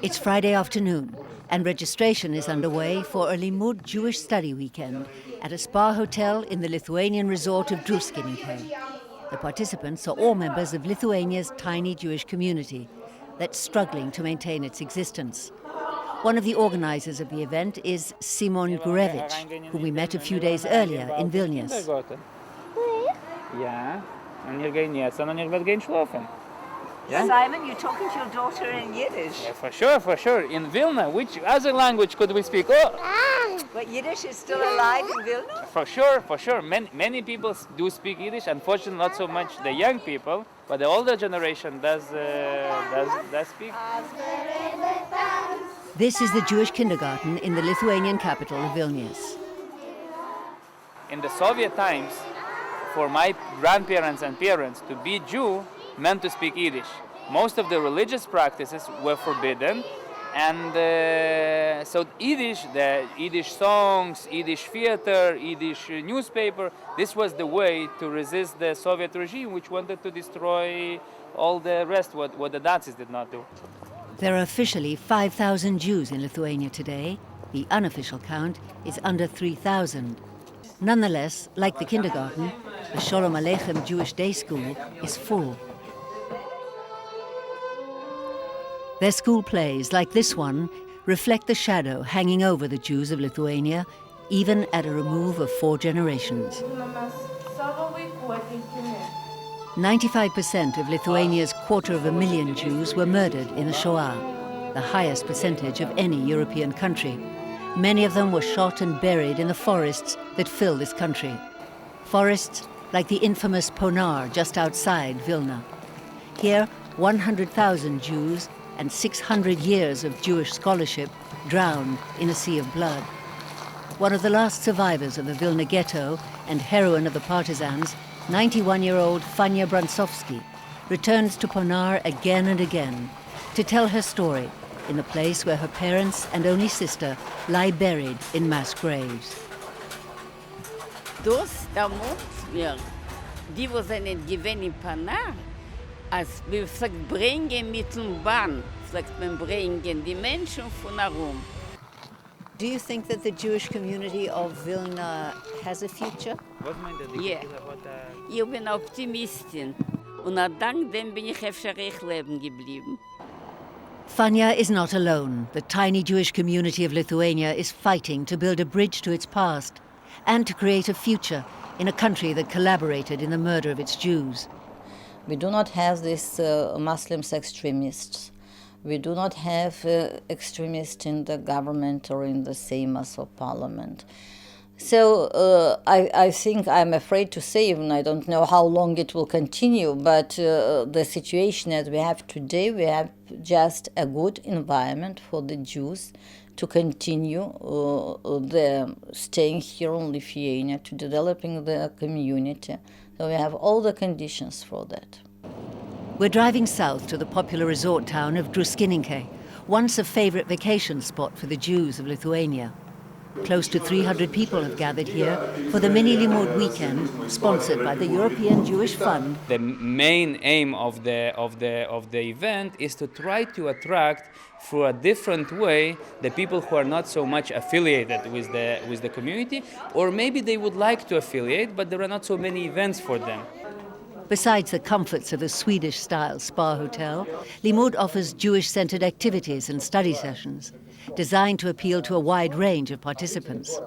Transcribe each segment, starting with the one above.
It's Friday afternoon, and registration is underway for a Limmud Jewish study weekend at a spa hotel in the Lithuanian resort of Druskininkai. The participants are all members of Lithuania's tiny Jewish community that's struggling to maintain its existence. One of the organizers of the event is Simon Gurevich, whom we met a few days earlier in Vilnius. Yeah, and you're going yes, and you're going schlafen. Yeah? Simon, you're talking to your daughter in Yiddish. Yeah, for sure. In Vilna, which other language could we speak? Oh! But Yiddish is still alive in Vilna? For sure. Many people do speak Yiddish. Unfortunately, not so much the young people, but the older generation does speak. This is the Jewish kindergarten in the Lithuanian capital of Vilnius. In the Soviet times, for my grandparents and parents, to be Jew meant to speak Yiddish. Most of the religious practices were forbidden, and so Yiddish, the Yiddish songs, Yiddish theater, Yiddish newspaper, this was the way to resist the Soviet regime, which wanted to destroy all the rest, what the Nazis did not do. There are officially 5,000 Jews in Lithuania today. The unofficial count is under 3,000. Nonetheless, like the kindergarten, the Sholom Aleichem Jewish Day School is full. Their school plays, like this one, reflect the shadow hanging over the Jews of Lithuania, even at a remove of 4 generations. 95% of Lithuania's 250,000 Jews were murdered in the Shoah, the highest percentage of any European country. Many of them were shot and buried in the forests that fill this country. Forests like the infamous Ponar just outside Vilna. Here, 100,000 Jews and 600 years of Jewish scholarship drowned in a sea of blood. One of the last survivors of the Vilna ghetto and heroine of the partisans, 91-year-old Fania Bransovsky, returns to Ponar again and again to tell her story in the place where her parents and only sister lie buried in mass graves. Das damals wir, die wo sind gewesen in Ponar, als wir vielleicht bringen mit dem Bahn, vielleicht man bringen die Menschen von herum. Do you think that the Jewish community of Vilna has a future? Ja, ich bin Optimistin und dank dem bin ich öfter leben geblieben. Fania is not alone. The tiny Jewish community of Lithuania is fighting to build a bridge to its past and to create a future in a country that collaborated in the murder of its Jews. We do not have these Muslim extremists. We do not have extremists in the government or in the Seimas or parliament. So I think I'm afraid to say, and I don't know how long it will continue, but the situation that we have today, we have just a good environment for the Jews to continue staying here in Lithuania, to developing the community. So we have all the conditions for that. We're driving south to the popular resort town of Druskininkai, once a favorite vacation spot for the Jews of Lithuania. Close to 300 people have gathered here for the mini Limmud weekend, sponsored by the European Jewish Fund. The main aim of the event is to try to attract, through a different way, the people who are not so much affiliated with the community, or maybe they would like to affiliate, but there are not so many events for them. Besides the comforts of a Swedish-style spa hotel, Limmud offers Jewish-centered activities and study sessions, designed to appeal to a wide range of participants.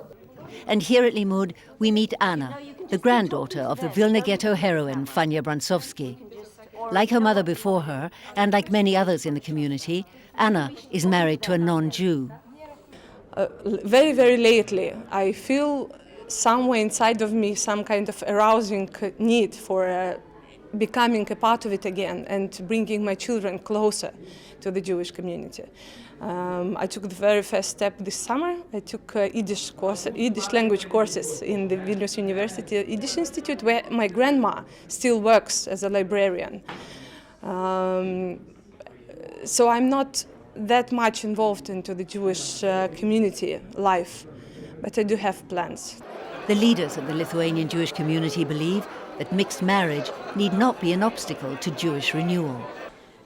And here at Limmud, we meet Anna, the granddaughter of the Vilna ghetto heroine Fania Bransovsky. Like her mother before her, and like many others in the community, Anna is married to a non-Jew. Very, very lately, I feel somewhere inside of me some kind of arousing need for becoming a part of it again and bringing my children closer to the Jewish community. I took the very first step this summer. I took Yiddish language courses in the Vilnius University Yiddish Institute, where my grandma still works as a librarian. So I'm not that much involved into the Jewish community life, but I do have plans. The leaders of the Lithuanian Jewish community believe that mixed marriage need not be an obstacle to Jewish renewal.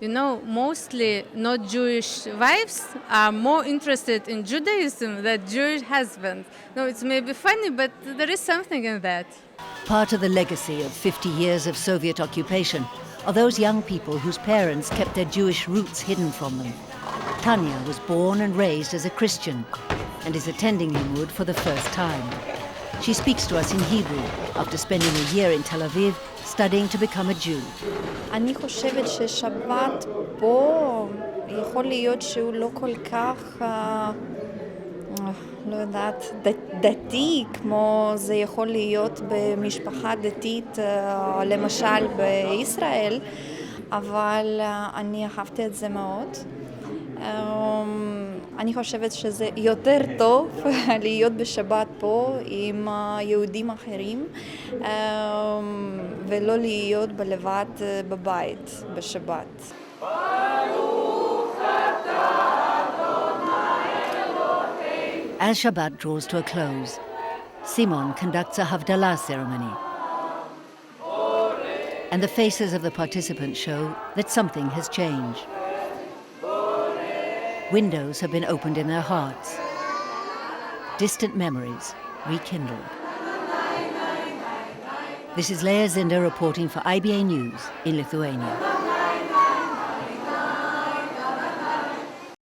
mostly not Jewish wives are more interested in Judaism than Jewish husbands. No, it's maybe funny, but there is something in that. Part of the legacy of 50 years of Soviet occupation are those young people whose parents kept their Jewish roots hidden from them. Tanya was born and raised as a Christian and is attending Limmud for the first time. She speaks to us in Hebrew after spending a year in Tel Aviv studying to become a Jew. אני חושבת ששבת פה יכול להיות שהוא לא כל כך, לא יודעת, דתי כמו זה יכול להיות במשפחה דתית, למשל בישראל, אבל אני אהבתי את זה מאוד. אני חושבת שזה יותר טוב להיות בשבת פה עם יהודים אחרים ולא להיות לבד בבית בשבת. As Shabbat draws to a close, Simon conducts a Havdalah ceremony. And the faces of the participants show that something has changed. Windows have been opened in their hearts. Distant memories rekindled. This is Leah Zinda reporting for IBA News in Lithuania.